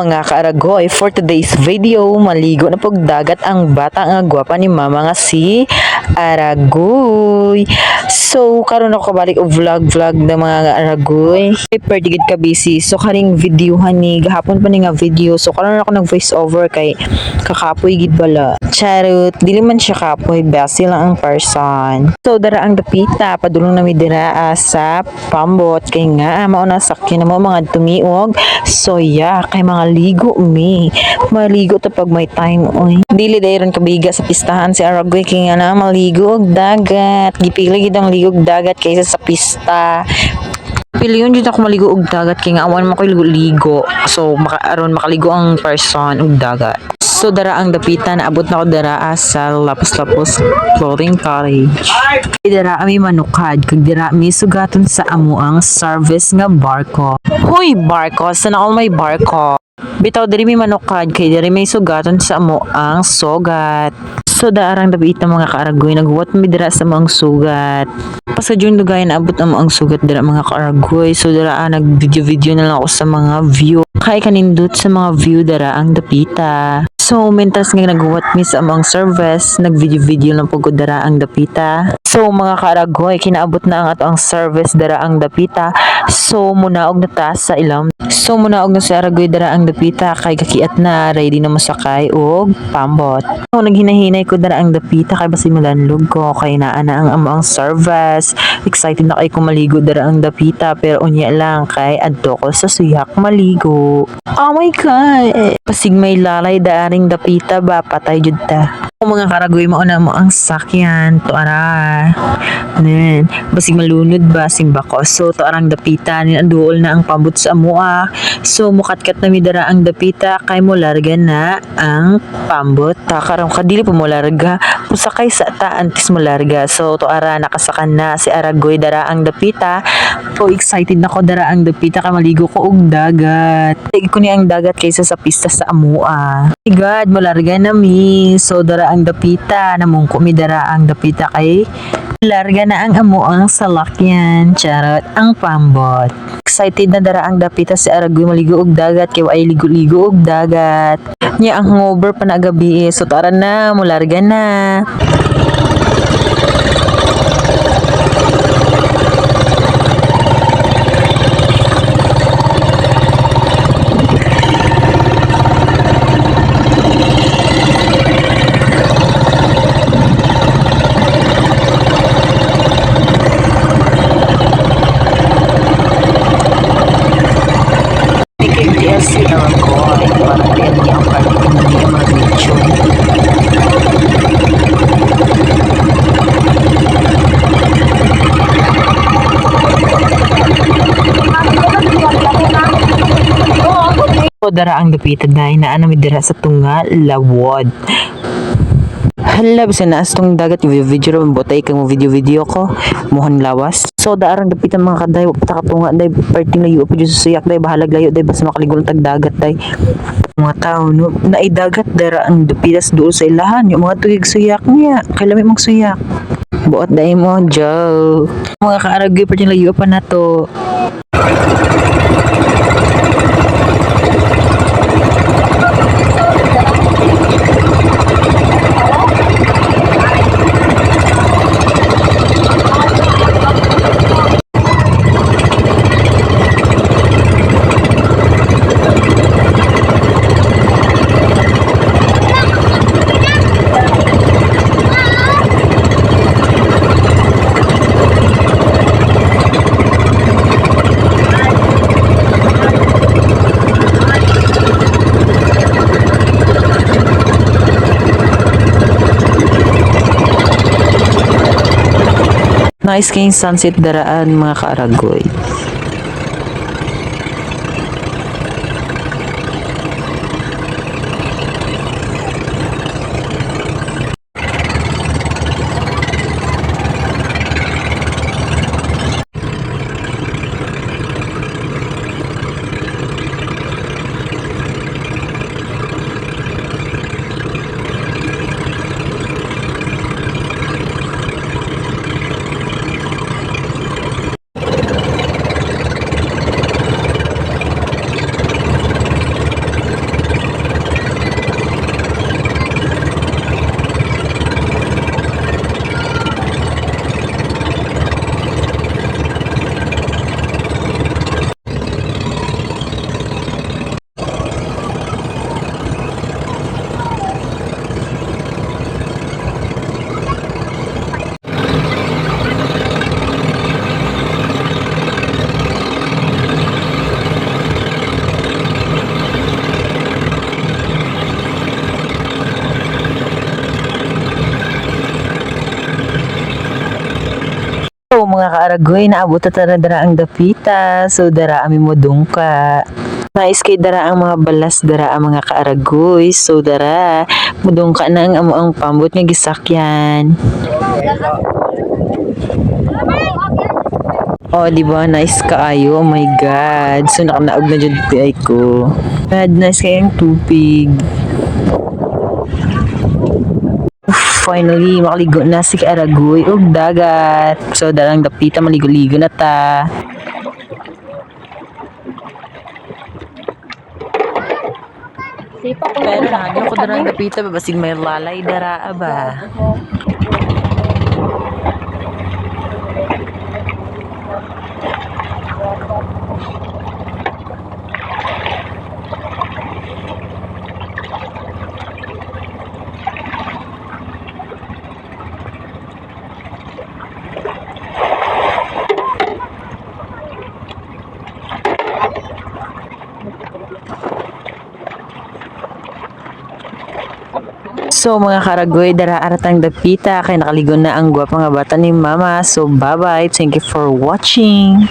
mga kaaragoy, for today's video, maligo na pog dagat ang bata nga gwapa ni mama nga si Aragoy. So, karon ako kabalik og vlog ng mga Aragoy. Pertigid ka busy. So, karing videohan ni gahapon pa ni nga video. So, karon ako nag voice over kay kakapoy gid bala. Charot, dili man siya kapoy, basi lang ang person. So, dara ang dapita, padulong nami dira sa pambot kay nga mao na sakyan na mo mga tumiog. So, yeah, kay mga ligo mi. Maligo ta pag may time oy. Dili dayron kabiga sa pistahan si Aragoy kay nga na maligo og dagat. Gipili gid ang ligo og dagat kaysa sa pista. Piliyon jud ako maligo og dagat kay nga awan mo ko ligo. So aron makaligo ang person og dagat. So dara ang dapitan abot na ko dara sa Lapos-Lapos Floating Cottage. Dara ami manukad kag dira mi sugaton sa amuang service nga barko. Hoy barko, sana all may barko. Bitaw diri mi manukad kay diri may sugaton sa amuang sugat. So daarang dapat mga kaaragoy naghuwat mi dira sa mga sugat. Pasadyon dugayan abot ang sugat dira mga kaaragoy. So dira nag video na lang ako sa mga view. Kay kanindot sa mga view dara ang dapita. So mentras nga naghuwat mi sa among service, nag video lang pud dara ang dapita. So mga kaaragoy kinaabot na ang ato ang service dara ang dapita. So munaog na ta sa ilam. So munaog na sa Aragoy dara ang dapita kay kakiat na ready na masakay og pambot. So naghinahinay ko dara ang dapita kay basi malanlog ko kay naa na ang among service. Excited na kay ko maligo dara ang dapita pero unya lang kay adto ko sa suyak maligo. Oh my god. Pasig may lalay daaring dapita ba patay jud ta. Mga karagoy mo na mo ang sakyan to ara. Nen, basig malunod ba simbako. So to arang dapita ni duol na ang pambot sa amua. So mukatkat na mi dara ang dapita kay mo larga na ang pambot. Ta karon kadili pa mo larga. Pusakay sa ta antes mo larga. So to ara nakasakan na si Aragoy dara ang dapita. So excited na ko dara ang dapita kay maligo ko og dagat. Tig ko ni ang dagat kaysa sa pista sa amua. My God, mo larga na mi. So dara ang dapita namong mi dara ang dapita kay larga na ang amuang salakyan. Charot ang pambot. Excited na dara ang dapita si Aragoy maligo og dagat kay ay ligo-ligo og dagat. Nya ang hangover pa na gabi so tara na mo larga na. Si Aragoy para kaya niya ang parking niya mag-video. So dara ang dapita dahil na ano mi dira sa tunga lawod. Hala, bisa na astong dagat video ro botay kang video ko mohon lawas. So daarang dapitan mga kaday pata katunga day parting layo pa sa suyak day bahalag layo day basta makaligol tag dagat day. Mga tao no naidagat dara ang dapitas dool sa ilahan yung mga tuyig suyak niya kay lami mong suyak. Buot day mo Joe. Mga kaaragoy parting layo pa nato. Nice kayong sunset daraan mga kaaragoy. mga kaaragoy, naabot na tara dara ang dapita. So dara ami mo dungka. Nais kay dara ang mga balas dara ang mga kaaragoy. So dara, mudungka na ang amo ang pambot nga gisakyan. Oh, di ba? Nice kaayo. Oh my God. So, nakanaog na dyan ay ko. God, nice kayang tubig. Finally, makaligo na si Kaaragoy og dagat. So, dalang dapita, maligo-ligo na ta. Pero nagyo ko dalang dapita, babasig may lalay dara ba. So mga karagoy, dara aratang dapita kay nakaligo na ang gwapa nga bata ni mama. So bye bye, thank you for watching.